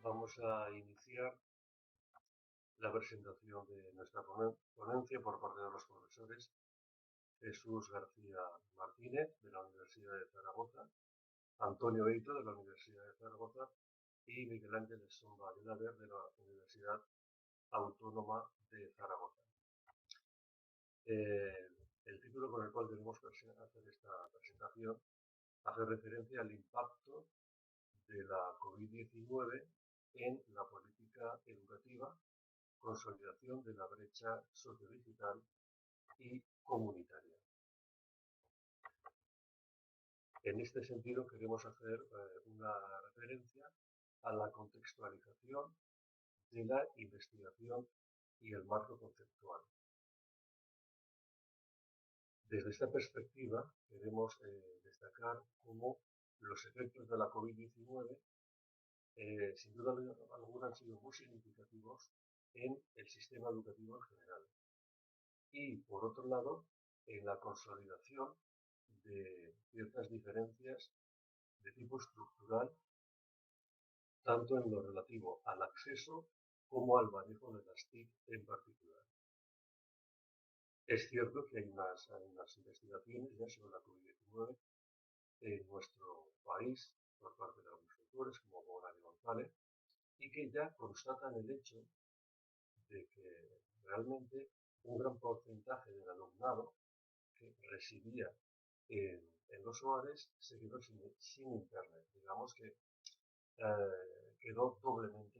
Vamos a iniciar la presentación de nuestra ponencia por parte de los profesores Jesús García Martínez, de la Universidad de Zaragoza, Antonio Eito, de la Universidad de Zaragoza, y Miguel Ángel Somba Vilaver, de la Universidad Autónoma de Zaragoza. El título con el cual queremos hacer esta presentación hace referencia al impacto de la COVID-19 en la política educativa, consolidación de la brecha sociodigital y comunitaria. En este sentido, queremos hacer una referencia a la contextualización de la investigación y el marco conceptual. Desde esta perspectiva, queremos destacar cómo los efectos de la COVID-19 sin duda alguna han sido muy significativos en el sistema educativo en general. Y, por otro lado, en la consolidación de ciertas diferencias de tipo estructural, tanto en lo relativo al acceso como al manejo de las TIC en particular. Es cierto que hay unas investigaciones ya sobre la COVID-19 en nuestro país por parte de algunos autores como Bonal y González, y que ya constatan el hecho de que realmente un gran porcentaje del alumnado que residía en los hogares se quedó sin internet. Digamos que quedó doblemente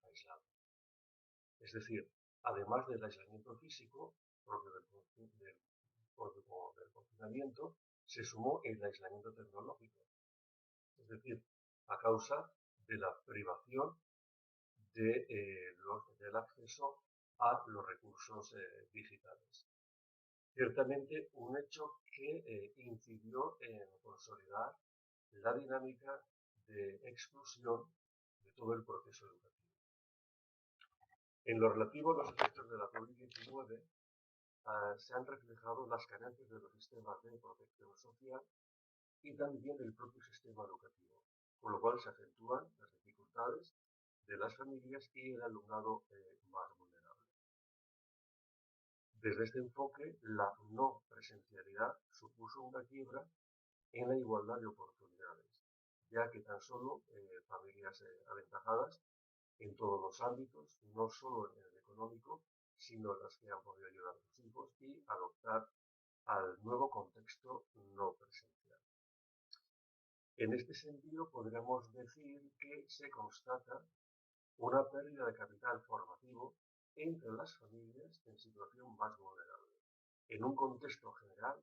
aislado. Es decir, además del aislamiento físico propio del confinamiento, se sumó el aislamiento tecnológico. Es decir, a causa de la privación del acceso a los recursos digitales. Ciertamente un hecho que incidió en consolidar la dinámica de exclusión de todo el proceso educativo. En lo relativo a los efectos de la COVID-19, se han reflejado las carencias de los sistemas de protección social y también del propio sistema educativo, con lo cual se acentúan las dificultades de las familias y el alumnado más vulnerable. Desde este enfoque, la no presencialidad supuso una quiebra en la igualdad de oportunidades, ya que tan solo familias aventajadas en todos los ámbitos, no solo en el económico, sino las que han podido ayudar a sus hijos y adoptar al nuevo contexto no presencial. En este sentido, podríamos decir que se constata una pérdida de capital formativo entre las familias en situación más vulnerable, en un contexto general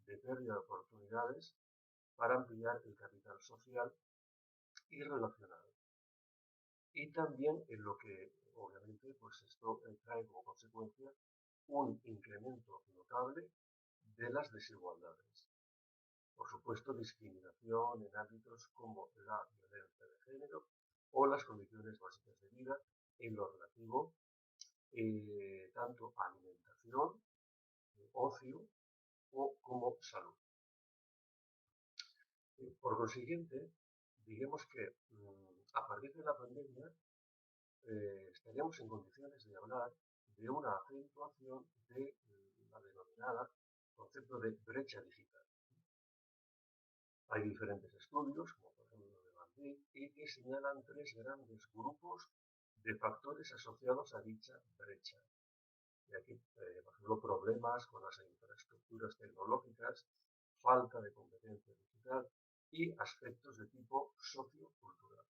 de pérdida de oportunidades para ampliar el capital social y relacional. Y también en lo que, obviamente, pues esto trae como consecuencia un incremento notable de las desigualdades. Por supuesto, discriminación en ámbitos como la violencia de género o las condiciones básicas de vida en lo relativo tanto a alimentación, ocio como salud. Por consiguiente, digamos que a partir de la pandemia estaríamos en condiciones de hablar de una acentuación de la denominada concepto de brecha digital. Hay diferentes estudios, como por ejemplo de Madrid, y que señalan tres grandes grupos de factores asociados a dicha brecha. Y aquí, por ejemplo, problemas con las infraestructuras tecnológicas, falta de competencia digital y aspectos de tipo sociocultural.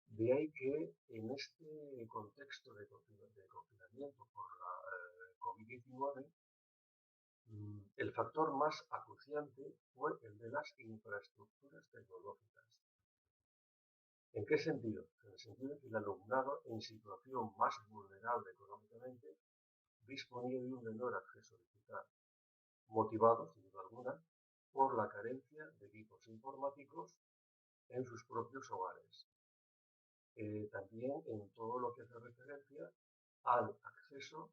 De ahí que en este contexto de confinamiento por la COVID-19, el factor más acuciante fue el de las infraestructuras tecnológicas. ¿En qué sentido? En el sentido de que el alumnado en situación más vulnerable económicamente disponía de un menor acceso digital, motivado, sin duda alguna, por la carencia de equipos informáticos en sus propios hogares. También en todo lo que hace referencia al acceso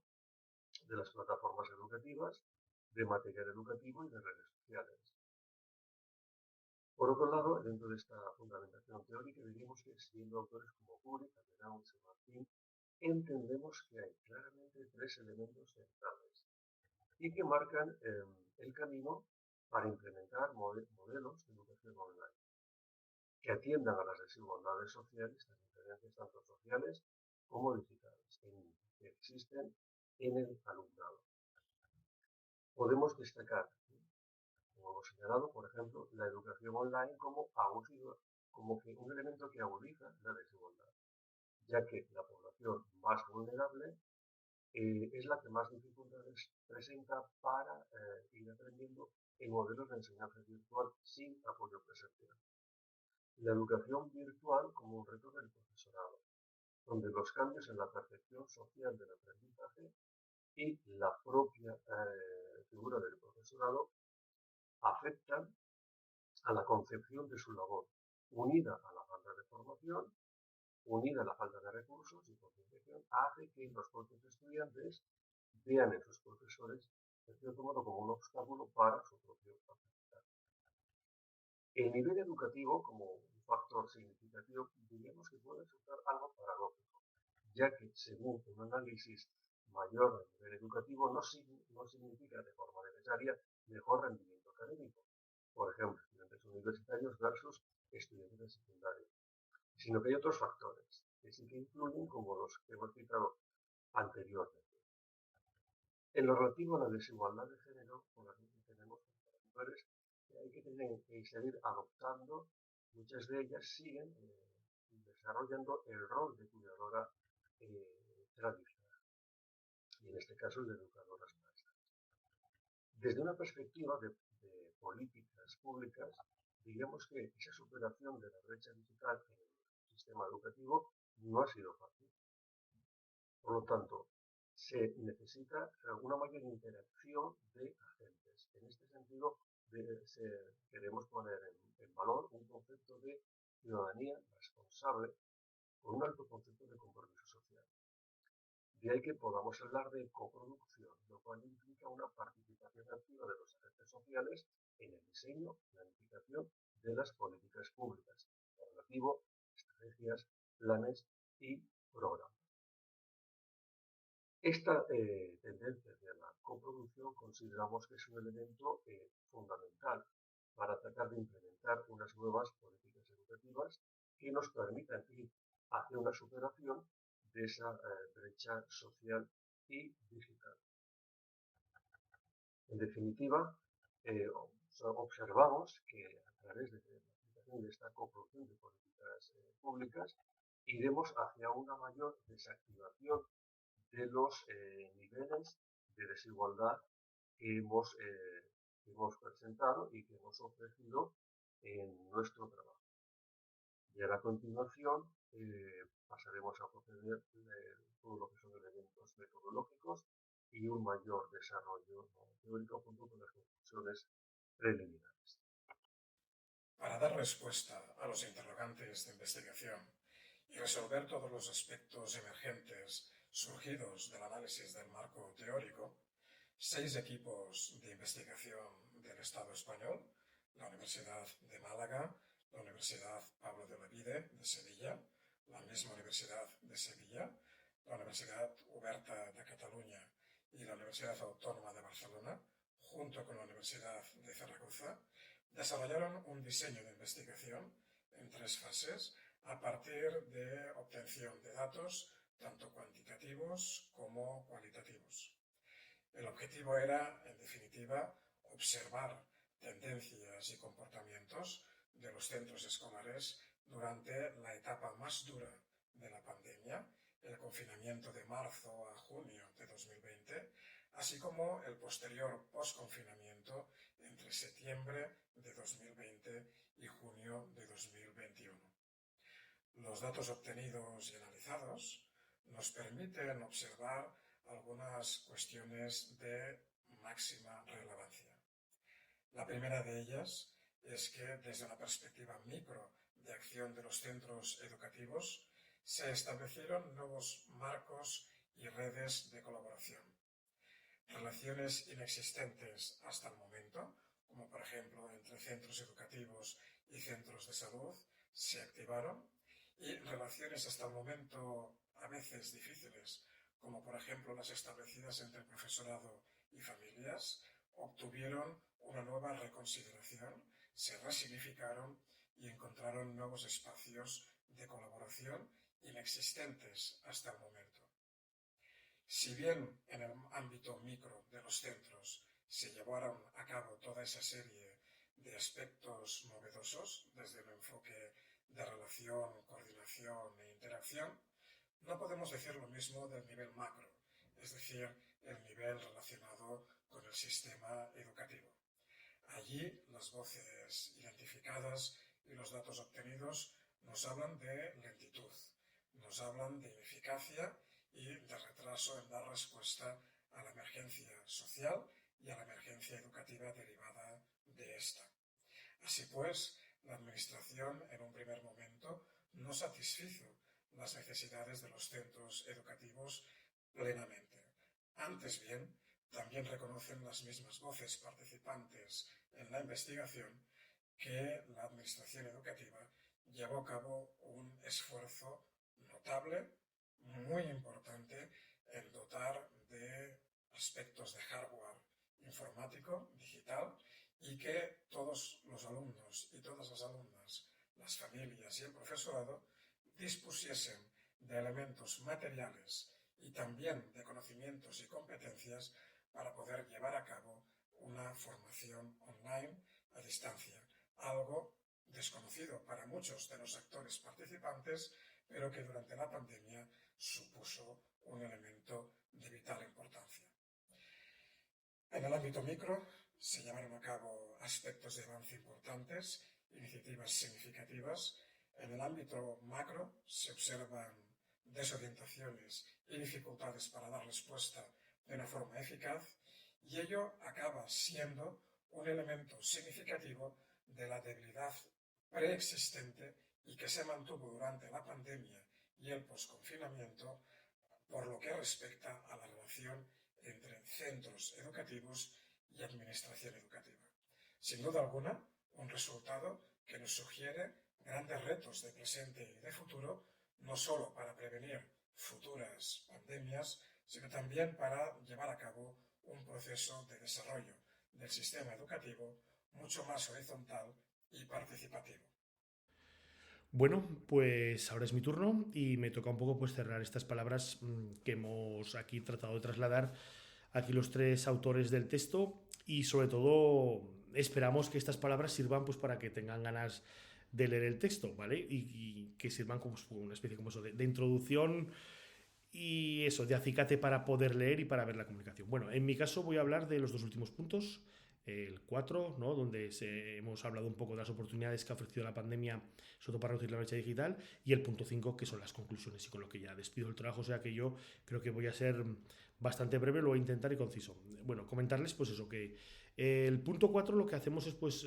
de las plataformas educativas, de material educativo y de redes sociales. Por Por otro lado, dentro de esta fundamentación teórica, diríamos que siguiendo autores como Curie, Cameron y Martín, entendemos que hay claramente tres elementos centrales y que marcan el camino para implementar modelos de educación online que atiendan a las desigualdades sociales, las diferencias tanto sociales como digitales que existen en el alumnado. Podemos destacar, como hemos señalado, por ejemplo, la educación online como que un elemento que agudiza la desigualdad, ya que la población más vulnerable es la que más dificultades presenta para ir aprendiendo en modelos de enseñanza virtual sin apoyo presencial. La educación virtual como un reto del profesorado, donde los cambios en la percepción social del aprendizaje y la propia figura del profesorado afectan a la concepción de su labor, unida a la falta de formación, unida a la falta de recursos y concienciación, hace que los propios estudiantes vean en sus profesores, de cierto modo, como un obstáculo para su propio aprendizaje. El nivel educativo, como un factor significativo, diríamos que puede resultar algo paradójico, ya que, según un análisis mayor del nivel educativo, no significa de forma necesaria mejor rendimiento académico. Por ejemplo, estudiantes universitarios versus estudiantes de secundaria, sino que hay otros factores que sí que influyen, como los que hemos citado anteriormente. En lo relativo a la desigualdad de género, tenemos mujeres que hay que seguir adoptando, muchas de ellas siguen desarrollando el rol de cuidadora tradicional, y en este caso el de educadoras maestras. Desde una perspectiva de políticas públicas, diríamos que esa superación de la brecha digital en el sistema educativo no ha sido fácil. Por lo tanto, se necesita una mayor interacción de agentes. En este sentido, queremos poner en valor un concepto de ciudadanía responsable con un alto concepto de compromiso social. De ahí que podamos hablar de coproducción, lo cual implica una participación activa de los agentes sociales en el diseño y planificación de las políticas públicas, relativo a estrategias, planes y programas. Esta tendencia hacia la coproducción consideramos que es un elemento fundamental para tratar de implementar unas nuevas políticas educativas que nos permitan ir hacia una superación de esa brecha social y digital. En definitiva, observamos que a través de la aplicación de esta coproducción de políticas públicas iremos hacia una mayor desactivación de los niveles de desigualdad que hemos presentado y que hemos ofrecido en nuestro trabajo. Y a la continuación pasaremos a proceder todo lo que son elementos metodológicos y un mayor desarrollo teórico junto con las conclusiones preliminares. Para dar respuesta a los interrogantes de investigación y resolver todos los aspectos emergentes surgidos del análisis del marco teórico, 6 equipos de investigación del Estado español, la Universidad de Málaga, la Universidad Pablo de Olavide de Sevilla, la misma Universidad de Sevilla, la Universidad Oberta de Cataluña y la Universidad Autónoma de Barcelona, junto con la Universidad de Zaragoza, desarrollaron un diseño de investigación en 3 fases a partir de obtención de datos tanto cuantitativos como cualitativos. El objetivo era, en definitiva, observar tendencias y comportamientos de los centros escolares durante la etapa más dura de la pandemia, el confinamiento de marzo a junio de 2020, así como el posterior posconfinamiento entre septiembre de 2020 y junio de 2021. Los datos obtenidos y analizados nos permiten observar algunas cuestiones de máxima relevancia. La primera de ellas es que desde una perspectiva micro de acción de los centros educativos se establecieron nuevos marcos y redes de colaboración. Relaciones inexistentes hasta el momento, como por ejemplo entre centros educativos y centros de salud se activaron y relaciones hasta el momento a veces difíciles, como por ejemplo las establecidas entre profesorado y familias, obtuvieron una nueva reconsideración, se resignificaron y encontraron nuevos espacios de colaboración inexistentes hasta el momento. Si bien en el ámbito micro de los centros se llevaron a cabo toda esa serie de aspectos novedosos desde el enfoque de relación, coordinación e interacción, no podemos decir lo mismo del nivel macro, es decir, el nivel relacionado con el sistema educativo. Allí las voces identificadas y los datos obtenidos nos hablan de lentitud, nos hablan de ineficacia y de retraso en dar respuesta a la emergencia social y a la emergencia educativa derivada de esta. Así pues, la Administración en un primer momento no satisfizo las necesidades de los centros educativos plenamente. Antes bien, también reconocen las mismas voces participantes en la investigación que la Administración educativa llevó a cabo un esfuerzo notable, muy importante, en dotar de aspectos de hardware informático, digital, y que todos los alumnos y todas las alumnas, las familias y el profesorado dispusiesen de elementos materiales y también de conocimientos y competencias para poder llevar a cabo una formación online a distancia, algo desconocido para muchos de los actores participantes, pero que durante la pandemia supuso un elemento de vital importancia. En el ámbito micro se llevaron a cabo aspectos de avance importantes, iniciativas significativas. En el ámbito macro se observan desorientaciones y dificultades para dar respuesta de una forma eficaz, y ello acaba siendo un elemento significativo de la debilidad preexistente y que se mantuvo durante la pandemia y el posconfinamiento por lo que respecta a la relación entre centros educativos y administración educativa. Sin duda alguna, un resultado que nos sugiere grandes retos de presente y de futuro, no solo para prevenir futuras pandemias, sino también para llevar a cabo un proceso de desarrollo del sistema educativo mucho más horizontal y participativo. Bueno, pues ahora es mi turno y me toca un poco pues cerrar estas palabras que hemos aquí tratado de trasladar aquí los tres autores del texto, y sobre todo esperamos que estas palabras sirvan pues para que tengan ganas de leer el texto, ¿vale? Y que sirvan como una especie como eso de introducción y eso, de acicate para poder leer y para ver la comunicación. Bueno, en mi caso voy a hablar de los dos últimos puntos. El 4, ¿no? Donde hemos hablado un poco de las oportunidades que ha ofrecido la pandemia, sobre todo para reducir la brecha digital, y el punto 5, que son las conclusiones, y con lo que ya despido el trabajo. O sea que yo creo que voy a ser bastante breve, lo voy a intentar y conciso. Bueno, comentarles pues eso, que el punto 4 lo que hacemos es pues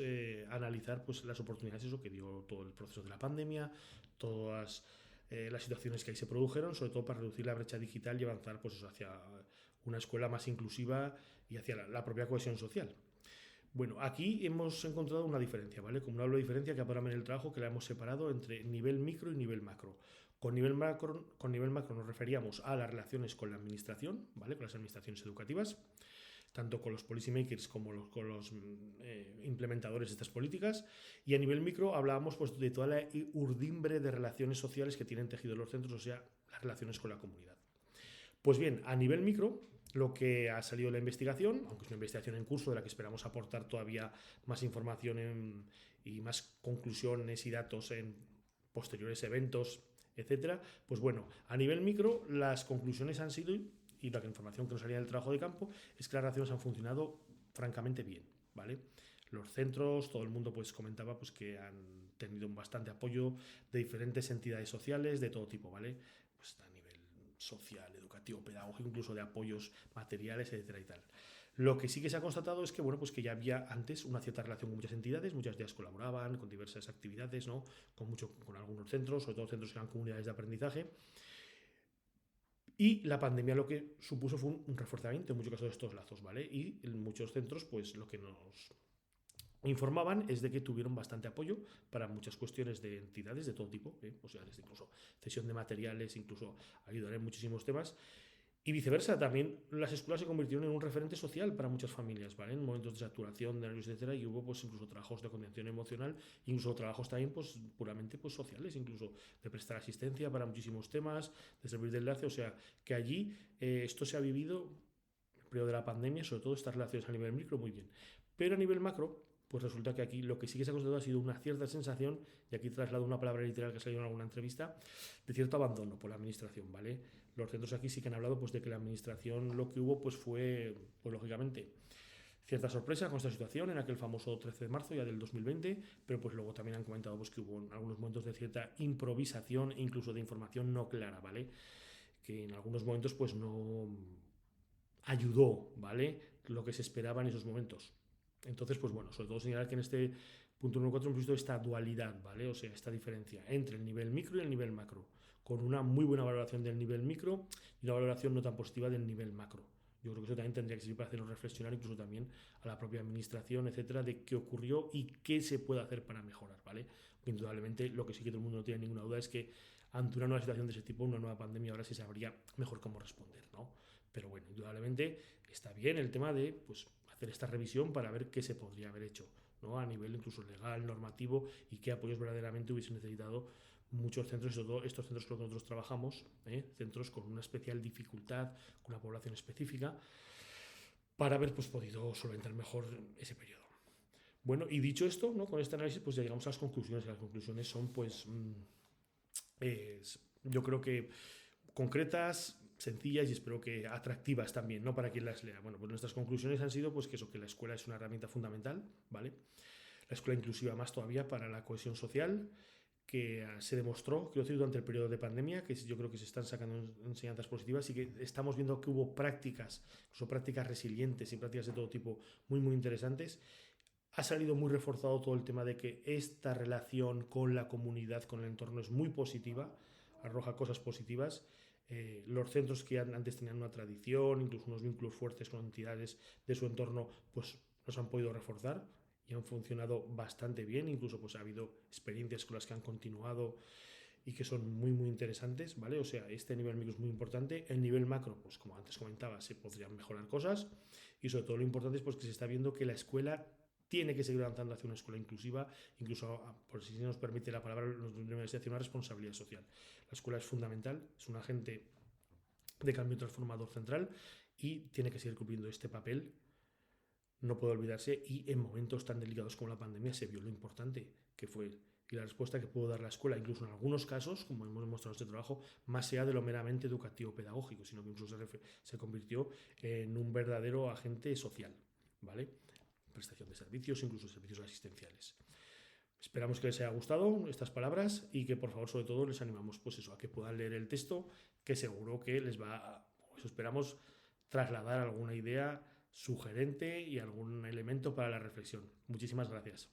analizar pues las oportunidades, eso que dio todo el proceso de la pandemia, todas las situaciones que ahí se produjeron, sobre todo para reducir la brecha digital y avanzar pues eso, hacia una escuela más inclusiva y hacia la propia cohesión social. Bueno, aquí hemos encontrado una diferencia, ¿vale? Como una doble diferencia que aparece en el trabajo, que la hemos separado entre nivel micro y nivel macro. Con nivel macro nos referíamos a las relaciones con la administración, ¿vale? Con las administraciones educativas, tanto con los policymakers como con los implementadores de estas políticas. Y a nivel micro hablábamos pues, de toda la urdimbre de relaciones sociales que tienen tejido los centros, o sea, las relaciones con la comunidad. Pues bien, a nivel micro, lo que ha salido de la investigación, aunque es una investigación en curso de la que esperamos aportar todavía más información y más conclusiones y datos en posteriores eventos, etcétera, pues bueno, a nivel micro las conclusiones han sido, y la información que nos salía del trabajo de campo, es que las relaciones han funcionado francamente bien, ¿vale? Los centros, todo el mundo pues comentaba pues que han tenido un bastante apoyo de diferentes entidades sociales de todo tipo, ¿vale? Pues a nivel social, educativo, pedagógico, incluso de apoyos materiales, etcétera y tal. Lo que sí que se ha constatado es que, bueno, pues que ya había antes una cierta relación con muchas entidades, muchas de ellas colaboraban con diversas actividades, ¿no? Con algunos centros, sobre todo centros que eran comunidades de aprendizaje. Y la pandemia lo que supuso fue un reforzamiento en muchos casos de estos lazos, ¿vale? Y en muchos centros, pues lo que nos informaban es de que tuvieron bastante apoyo para muchas cuestiones de entidades de todo tipo, o sea, desde incluso cesión de materiales, incluso ayudar en muchísimos temas. Y viceversa, también las escuelas se convirtieron en un referente social para muchas familias, ¿vale? En momentos de saturación, de nervios, etcétera, y hubo pues incluso trabajos de contención emocional, incluso trabajos también pues puramente pues sociales, incluso de prestar asistencia para muchísimos temas, de servir de enlace, o sea, que allí esto se ha vivido en el periodo de la pandemia, sobre todo estas relaciones a nivel micro, muy bien. Pero a nivel macro, pues resulta que aquí lo que sí que se ha constatado ha sido una cierta sensación, y aquí traslado una palabra literal que ha salido en alguna entrevista, de cierto abandono por la administración, ¿vale? Los centros aquí sí que han hablado pues de que la administración lo que hubo pues fue, pues lógicamente, cierta sorpresa con esta situación en aquel famoso 13 de marzo ya del 2020, pero pues luego también han comentado pues que hubo algunos momentos de cierta improvisación e incluso de información no clara, ¿vale? Que en algunos momentos pues no ayudó, ¿vale? Lo que se esperaba en esos momentos. Entonces, pues bueno, sobre todo señalar que en este punto número 4 hemos visto esta dualidad, ¿vale? O sea, esta diferencia entre el nivel micro y el nivel macro, con una muy buena valoración del nivel micro y una valoración no tan positiva del nivel macro. Yo creo que eso también tendría que servir para hacernos reflexionar incluso también a la propia administración, etcétera, de qué ocurrió y qué se puede hacer para mejorar, ¿vale? Indudablemente, lo que sí que todo el mundo no tiene ninguna duda es que ante una nueva situación de ese tipo, una nueva pandemia, ahora sí sabría mejor cómo responder, ¿no? Pero bueno, indudablemente está bien el tema de pues, hacer esta revisión para ver qué se podría haber hecho, ¿no? A nivel incluso legal, normativo, y qué apoyos verdaderamente hubiesen necesitado muchos centros, y sobre todo estos centros con los que nosotros trabajamos, centros con una especial dificultad, con una población específica, para haber pues, podido solventar mejor ese periodo. Bueno, y dicho esto, ¿no? Con este análisis, pues ya llegamos a las conclusiones. Las conclusiones son, pues, yo creo que concretas, sencillas y espero que atractivas también, ¿no? Para quien las lea. Bueno, pues nuestras conclusiones han sido pues que eso, que la escuela es una herramienta fundamental, ¿vale? La escuela inclusiva más todavía para la cohesión social, que se demostró, quiero decir, durante el periodo de pandemia, que yo creo que se están sacando enseñanzas positivas y que estamos viendo que hubo prácticas, incluso prácticas resilientes y prácticas de todo tipo muy interesantes. Ha salido muy reforzado todo el tema de que esta relación con la comunidad, con el entorno es muy positiva, arroja cosas positivas. Los centros que antes tenían una tradición, incluso unos vínculos fuertes con entidades de su entorno, pues los han podido reforzar y han funcionado bastante bien. Incluso pues ha habido experiencias con las que han continuado y que son muy interesantes, ¿vale? O sea, este nivel micro es muy importante. El nivel macro, pues como antes comentaba, se podrían mejorar cosas y sobre todo lo importante es pues que se está viendo que la escuela tiene que seguir avanzando hacia una escuela inclusiva, incluso, por si nos permite la palabra, nos debería hacia una responsabilidad social. La escuela es fundamental, es un agente de cambio transformador central y tiene que seguir cumpliendo este papel. No puede olvidarse y en momentos tan delicados como la pandemia se vio lo importante que fue y la respuesta que pudo dar la escuela, incluso en algunos casos, como hemos demostrado en este trabajo, más allá de lo meramente educativo-pedagógico, sino que incluso se convirtió en un verdadero agente social, ¿vale? Prestación de servicios, incluso servicios asistenciales. Esperamos que les haya gustado estas palabras y que por favor sobre todo les animamos pues eso, a que puedan leer el texto, que seguro que les va a, eso esperamos, trasladar alguna idea sugerente y algún elemento para la reflexión. Muchísimas gracias.